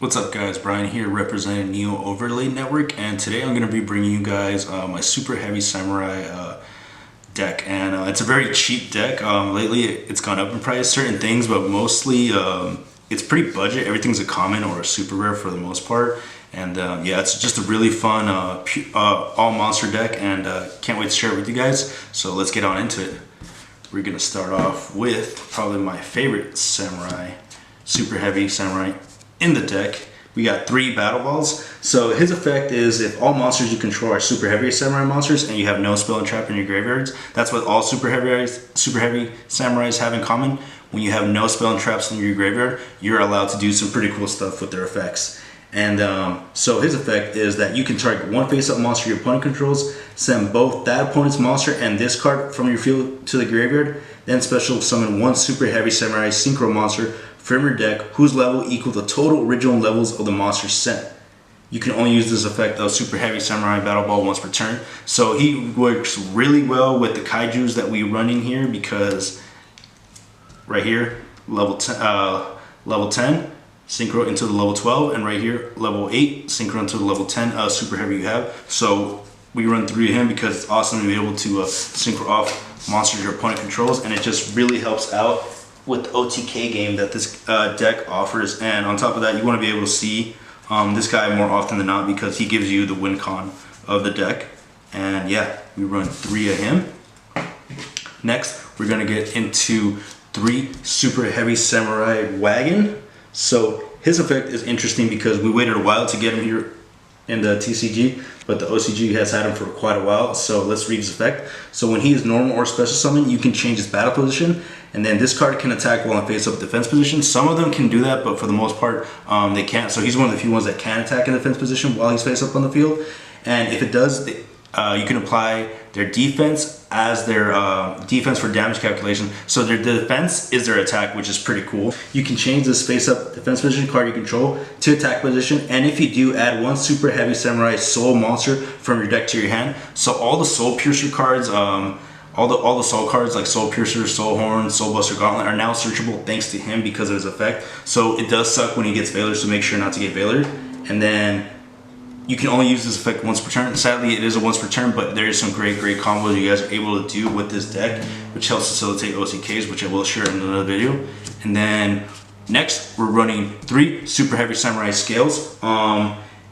What's up guys, Brian here representing Neo Overlay Network, and today I'm going to be bringing you guys my Super Heavy Samurai deck, and it's a very cheap deck. Lately it's gone up in price, certain things, but mostly it's pretty budget. Everything's a common or a super rare for the most part, and yeah, it's just a really fun all monster deck, and can't wait to share it with you guys. So let's get on into it. We're going to start off with probably my favorite samurai, Super Heavy Samurai. In the deck, we got 3 battle balls. So his effect is if all monsters you control are Super Heavy Samurai monsters and you have no spell and trap in your graveyards. That's what all Super Heavy Samurais have in common. When you have no spell and traps in your graveyard, you're allowed to do some pretty cool stuff with their effects. And so his effect is that you can target one face-up monster your opponent controls, send both that opponent's monster and this card from your field to the graveyard, then special summon one Super Heavy Samurai Synchro monster from your deck whose level equals the total original levels of the monsters sent. You can only use this effect of Super Heavy Samurai Battle Ball once per turn. So he works really well with the kaijus that we run in here, because right here, level 10, synchro into the level 12, and right here, level 8, synchro into the level 10 Super Heavy you have. So we run 3 of him because it's awesome to be able to synchro off monsters your opponent controls, and it just really helps out with the OTK game that this deck offers. And on top of that, you want to be able to see this guy more often than not because he gives you the win con of the deck. And yeah, we run 3 of him. Next, we're going to get into 3 Super Heavy Samurai Wagon. So his effect is interesting because we waited a while to get him here in the TCG, but the OCG has had him for quite a while. So let's read his effect. So when he is normal or special summon, you can change his battle position, and then this card can attack while in face-up defense position. Some of them can do that, but for the most part, they can't. So he's one of the few ones that can attack in defense position while he's face-up on the field. And if it does, you can apply their defense as their defense for damage calculation. So their defense is their attack, which is pretty cool. You can change this face-up defense position card you control to attack position, and if you do, add one Super Heavy Samurai Soul monster from your deck to your hand. So all the Soul Piercer cards, all the Soul cards like Soul Piercer, Soul Horn, Soul Buster Gauntlet are now searchable thanks to him because of his effect. So it does suck when he gets Veilered, so make sure not to get Veilered. And then you can only use this effect once per turn. Sadly, it is a once per turn, but there is some great combos you guys are able to do with this deck, which helps facilitate OCKs, which I will share in another video. And then next, we're running 3 Super Heavy Samurai Scales.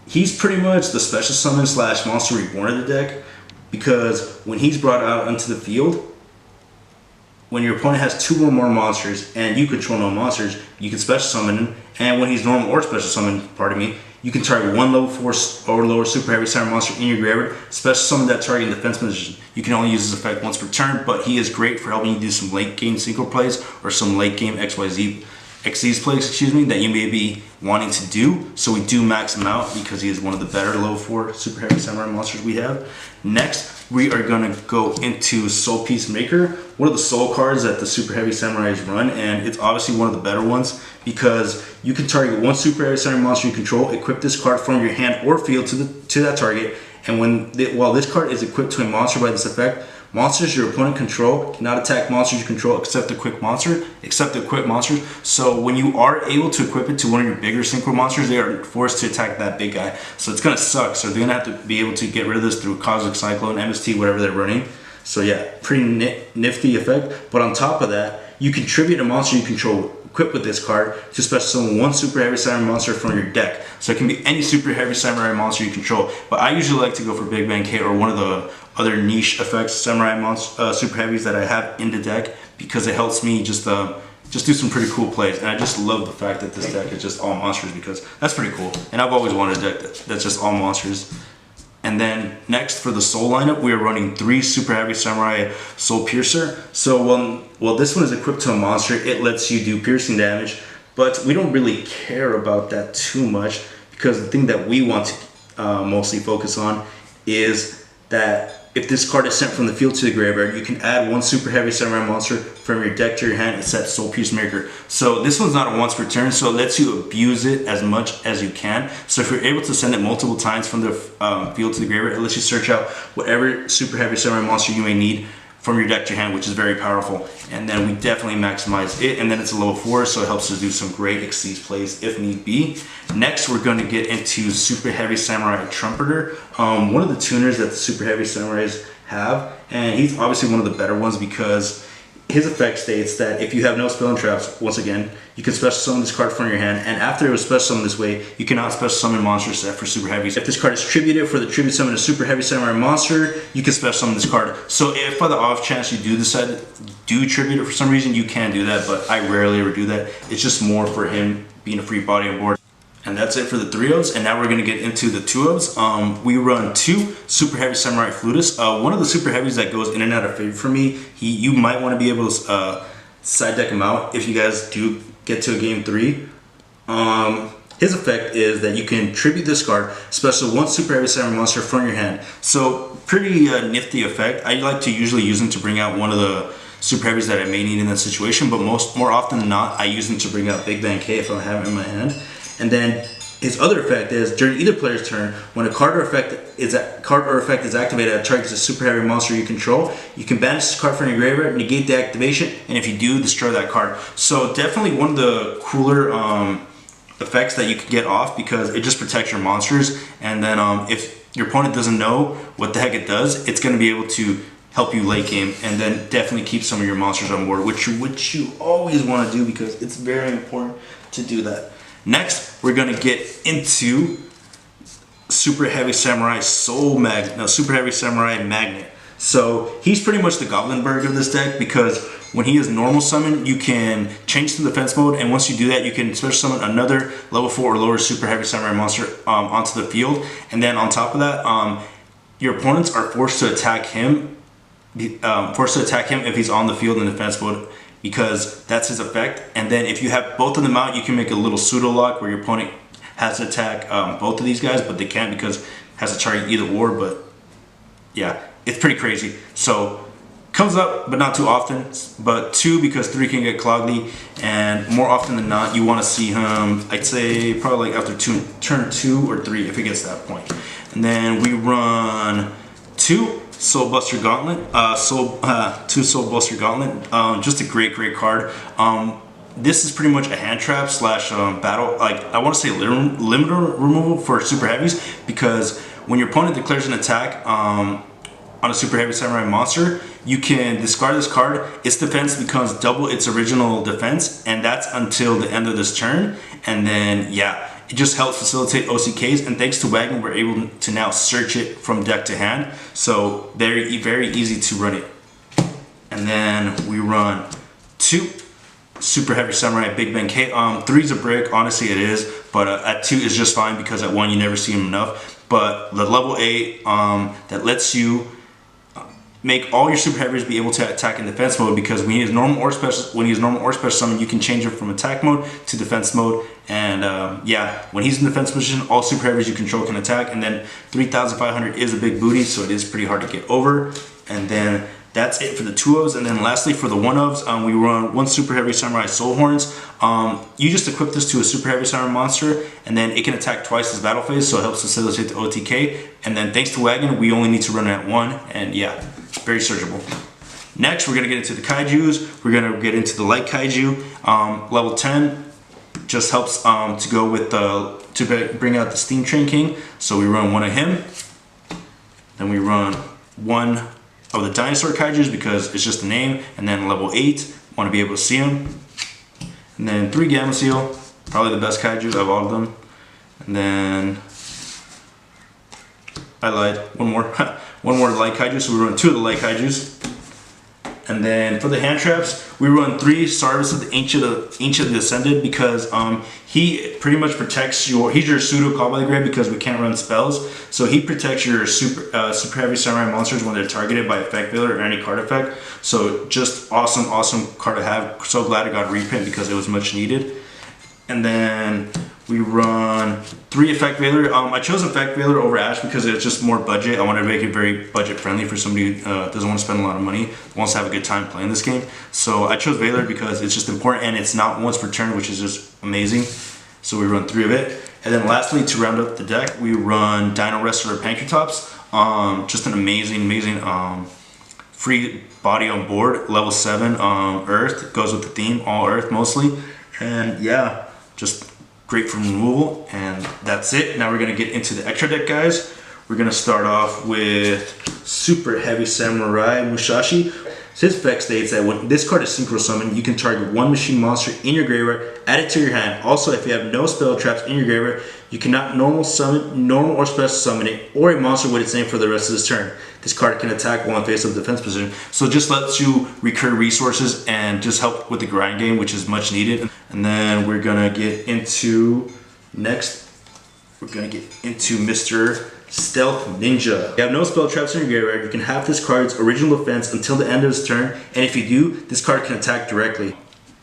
He's pretty much the special summon / monster reborn of the deck, because when he's brought out onto the field, when your opponent has 2 or more monsters and you control no monsters, you can special summon him. And when he's normal or special summon, pardon me, you can target one level 4 or lower Super Heavy Samurai monster in your graveyard, special summon that target in defense position. You can only use this effect once per turn, but he is great for helping you do some late game synchro plays or some late game XYZ plays, excuse me, that you may be wanting to do. So we do max him out because he is one of the better level 4 Super Heavy Samurai monsters we have. Next, we are going to go into Soul Peacemaker, one of the soul cards that the Super Heavy Samurais run, and it's obviously one of the better ones because you can target one Super Heavy Samurai monster you control, equip this card from your hand or field to that target, and while this card is equipped to a monster by this effect, monsters your opponent control cannot attack monsters you control except the equipped monsters. So when you are able to equip it to one of your bigger synchro monsters, they are forced to attack that big guy. So it's gonna suck. So they're gonna have to be able to get rid of this through Cosmic Cyclone, MST, whatever they're running. So yeah, pretty nifty effect. But on top of that, you can tribute a monster you control equipped with this card to special summon one Super Heavy Samurai monster from your deck. So it can be any Super Heavy Samurai monster you control, but I usually like to go for Big Bang K or one of the other niche effects Samurai Super Heavies that I have in the deck, because it helps me just do some pretty cool plays. And I just love the fact that this deck is just all monsters, because that's pretty cool. And I've always wanted a deck that's just all monsters. And then next, for the Soul lineup, we are running 3 Super Heavy Samurai Soul Piercer. So well, this one is equipped to a monster. It lets you do piercing damage, but we don't really care about that too much, because the thing that we want to mostly focus on is that if this card is sent from the field to the graveyard, you can add one Super Heavy Samurai monster from your deck to your hand and set Soul Peacemaker. So this one's not a once per turn, so it lets you abuse it as much as you can. So if you're able to send it multiple times from the field to the graveyard, it lets you search out whatever Super Heavy Samurai monster you may need from your deck to your hand, which is very powerful. And then we definitely maximize it. And then it's a level 4, so it helps us do some great Exceeds plays if need be. Next, we're going to get into Superheavy Samurai Trumpeter. One of the tuners that the Superheavy Samurais have, and he's obviously one of the better ones because his effect states that if you have no spell and traps, once again, you can special summon this card from your hand, and after it was special summoned this way, you cannot special summon monsters set for Super Heavies. If this card is tributed for the tribute summon a Super Heavy Samurai monster, you can special summon this card. So if by the off chance you do decide to do tribute it for some reason, you can do that, but I rarely ever do that. It's just more for him being a free body on board. And that's it for the 3-ofs, and now we're going to get into the 2-ofs. We run 2 Super Heavy Samurai Flutists. One of the Super Heavies that goes in and out of favor for me, you might want to be able to side deck him out if you guys do get to a game 3. His effect is that you can tribute this card, special 1 Super Heavy Samurai monster from your hand. So pretty nifty effect. I like to usually use him to bring out one of the Super Heavies that I may need in that situation, but more often than not, I use him to bring out Big Bang K if I have him in my hand. And then his other effect is during either player's turn, when a card or effect is activated that targets a Super Heavy monster you control, you can banish this card from your graveyard, negate the activation, and if you do, destroy that card. So definitely one of the cooler effects that you can get off because it just protects your monsters. And then if your opponent doesn't know what the heck it does, it's going to be able to help you late game, and then definitely keep some of your monsters on board, which you always want to do because it's very important to do that. Next, we're gonna get into Super Heavy Samurai Super Heavy Samurai Magnet. So he's pretty much the Goblinberg of this deck because when he is normal summon, you can change to defense mode, and once you do that, you can special summon another level 4 or lower Super Heavy Samurai monster onto the field. And then on top of that, your opponents are forced to attack him. If he's on the field in defense mode, because that's his effect. And then if you have both of them out, you can make a little pseudo lock where your opponent has to attack both of these guys, but they can't because it has to target either or. But yeah, it's pretty crazy. So comes up, but not too often. But 2 because 3 can get cloggedy, and more often than not, you want to see him. I'd say probably like after turn 2 or 3 if it gets to that point. And then we run 2 Soulbuster Gauntlet, 2 Soulbuster Gauntlet, just a great card. This is pretty much a hand trap slash battle, like I want to say limiter removal for Super Heavies, because when your opponent declares an attack on a Super Heavy Samurai monster, you can discard this card. Its defense becomes double its original defense, and that's until the end of this turn. And then yeah, it just helps facilitate OCKs, and thanks to Wagon, we're able to now search it from deck to hand. So very easy to run it. And then we run 2 Super Heavy Samurai Big Bang K. 3's a brick, honestly it is, but at 2 is just fine because at 1 you never see him enough. But the level 8 that lets you make all your Super Heavies be able to attack in defense mode, because when he is normal or special summon, you can change him from attack mode to defense mode. And yeah, when he's in defense position, all Super Heavies you control can attack. And then 3,500 is a big booty, so it is pretty hard to get over. And then that's it for the 2-ofs. And then lastly for the 1-ofs, we run 1 Super Heavy Samurai Soul Horns. You just equip this to a Super Heavy Samurai monster, and then it can attack twice as battle phase, so it helps facilitate the OTK. And then thanks to Wagon, we only need to run it at 1, and yeah, very searchable. Next, we're gonna get into the Kaijus. We're gonna get into the Light Kaiju. Level 10 just helps to go with to bring out the Steam Train King. So we run 1 of him. Then we run 1 of the Dinosaur Kaijus because it's just a name. And then level 8, want to be able to see him. And then 3 Gamma Seal, probably the best Kaiju of all of them. And then I lied, one more. One more Light Kaiju, so we run 2 of the Light Kaijus. And then for the hand traps, we run 3 Sarvis of the Ancient of the Ascended because he pretty much protects he's your pseudo Call by the Grave because we can't run spells. So he protects your super heavy samurai monsters when they're targeted by Effect Veiler or any card effect. So just awesome card to have. So glad it got reprint because it was much needed. And then we run 3 Effect Veiler. I chose Effect Veiler over Ash because it's just more budget. I wanted to make it very budget friendly for somebody who doesn't want to spend a lot of money, wants to have a good time playing this game. So I chose Veiler because it's just important and it's not once per turn, which is just amazing. So we run 3 of it. And then lastly, to round up the deck, we run Dino Wrestler Pankratops. Just an amazing free body on board, level 7 Earth, goes with the theme, all Earth mostly. And yeah, just great for removal. And that's it. Now we're going to get into the extra deck, guys. We're going to start off with Super Heavy Samurai Musashi. So his effect states that when this card is synchro summoned, you can target one machine monster in your graveyard, add it to your hand. Also, if you have no spell traps in your graveyard, you cannot normal or special summon it or a monster with its name for the rest of this turn. This card can attack while in face of defense position. So it just lets you recur resources and just help with the grind game, which is much needed. And then we're gonna get into Mr. Stealth Ninja. You have no spell traps in your graveyard. You can have this card's original defense until the end of his turn, and if you do, this card can attack directly.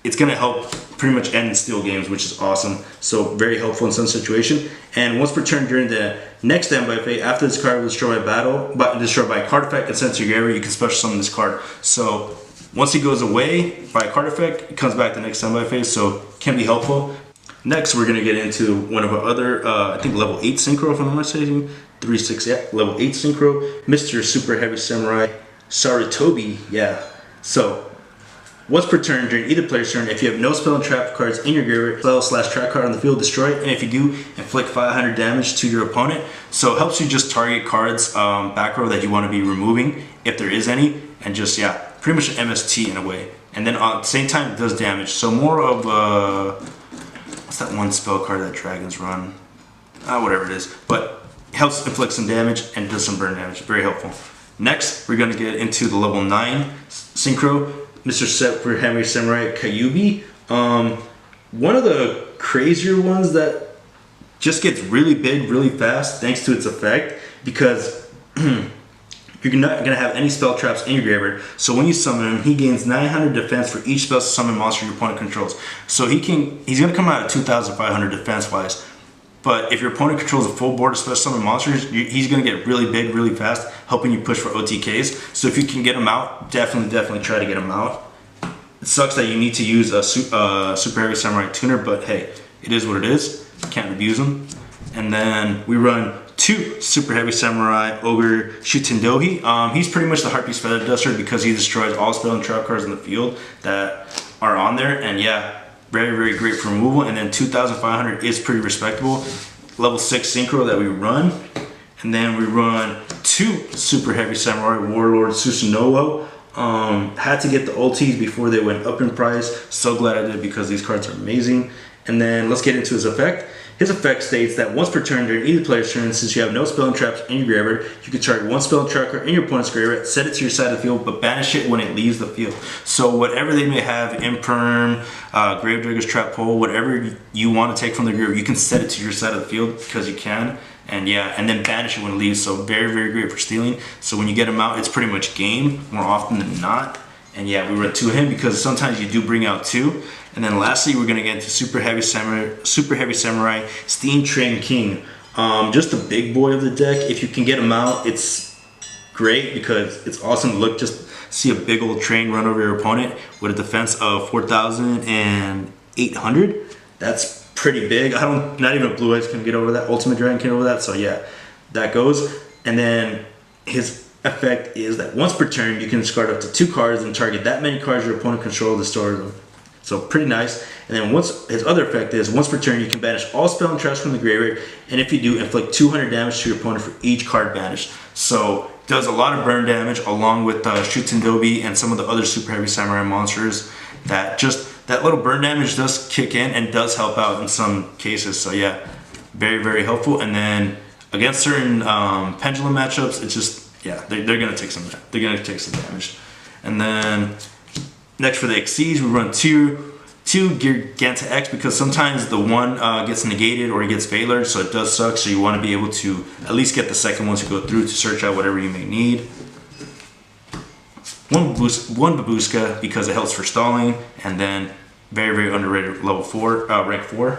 It's gonna help pretty much end steal games, which is awesome. So very helpful in some situation. And once per turn during the next standby phase, after this card was destroyed by a card effect and sent to your graveyard, you can special summon this card. So once he goes away by a card effect, it comes back the next standby phase, so can be helpful. Next, we're gonna get into one of our other, I think level 8 synchro, if I'm not mistaken. 3/6, yeah, level 8 synchro, Mr. Super Heavy Samurai Sarutobi, yeah. So, once per turn during either player's turn, if you have no spell and trap cards in your graveyard, spell/trap card on the field, destroy it, and if you do, inflict 500 damage to your opponent. So it helps you just target cards back row that you want to be removing, if there is any, and just, yeah, pretty much an MST in a way. And then at the same time, it does damage. So more of, what's that one spell card that dragons run? Whatever it is, but helps inflict some damage and does some burn damage. Very helpful. Next, we're going to get into the level 9 synchro, Mr. Super Heavy Samurai Kyubi. One of the crazier ones that just gets really big really fast thanks to its effect, because you're not going to have any spell traps in your graveyard. So when you summon him, he gains 900 defense for each spell summon monster your opponent controls. So he's going to come out at 2,500 defense wise. But if your opponent controls a full board of special summon monsters, he's going to get really big, really fast, helping you push for OTKs. So if you can get him out, definitely try to get him out. It sucks that you need to use a Super Heavy Samurai tuner, but hey, it is what it is. Can't abuse him. And then we run 2 Super Heavy Samurai Ogre Shutendohi. He's pretty much the Heartbeast Feather Duster because he destroys all spell and trap cards in the field that are on there. And yeah, very great for removal. And then 2,500 is pretty respectable. Level 6 synchro that we run. And then we run 2 Super Heavy Samurai Warlord Susanoo. Had to get the ultis before they went up in price. So glad I did because these cards are amazing. And then let's get into his effect. His effect states that once per turn during either player's turn, since you have no spell and traps in your graveyard, you can target one spell and trap card in your opponent's graveyard, set it to your side of the field, but banish it when it leaves the field. So whatever they may have, Imperm, Gravedigger's Trap Pole, whatever you want to take from the graveyard, you can set it to your side of the field because you can. And yeah, and then banish it when it leaves. So very great for stealing. So when you get him out, it's pretty much game more often than not. And yeah, we run 2 of him because sometimes you do bring out 2. And then lastly, we're gonna get into Super Heavy Samurai Steam Train King. Just the big boy of the deck. If you can get him out, it's great because it's awesome to look. Just see a big old train run over your opponent with a defense of 4,800. That's pretty big. Not even a Blue Eyes can get over that. Ultimate Dragon can get over that. So yeah, that goes. And then his effect is that once per turn, you can discard up to 2 cards and target that many cards your opponent controls, destroy them. So pretty nice. And then his other effect is once per turn you can banish all spell and traps from the graveyard, and if you do, inflict 200 damage to your opponent for each card banished. So does a lot of burn damage along with Shutendobi and some of the other Super Heavy Samurai monsters. That little burn damage does kick in and does help out in some cases. So yeah, very helpful. And then against certain pendulum matchups, it's just they're gonna take some damage. And then next for the Xyz, we run 2 Giganta X because sometimes the one gets negated or it gets veilered, so it does suck. So you want to be able to at least get the second one to go through to search out whatever you may need. 1 Babushka because it helps for stalling, and then very underrated level 4, rank 4.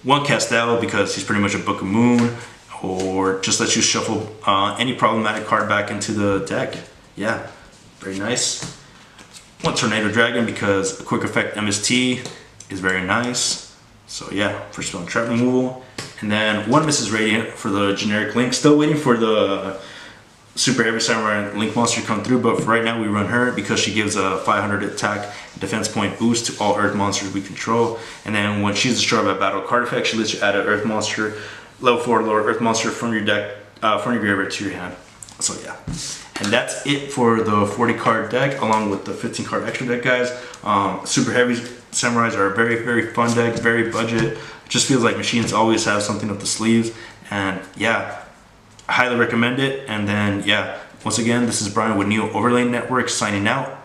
1 Castel because he's pretty much a Book of Moon, or just lets you shuffle any problematic card back into the deck. Yeah, very nice. 1 Tornado Dragon because a quick effect MST is very nice. So yeah, for spell and trap removal. And then 1 Mrs. Radiant for the generic link. Still waiting for the Super Heavy Samurai and Link Monster come through, but for right now we run her because she gives a 500 attack defense point boost to all Earth monsters we control. And then when she's destroyed by battle card effect, she lets you add an Earth monster, level 4 lower Earth monster from your deck, from your graveyard to your hand. So yeah, and that's it for the 40 card deck along with the 15 card extra deck, guys. Super Heavy Samurais are a very, very fun deck, very budget. It just feels like machines always have something up the sleeves, and yeah, I highly recommend it. And then yeah, once again, this is Brian with Neo Overlay Network signing out.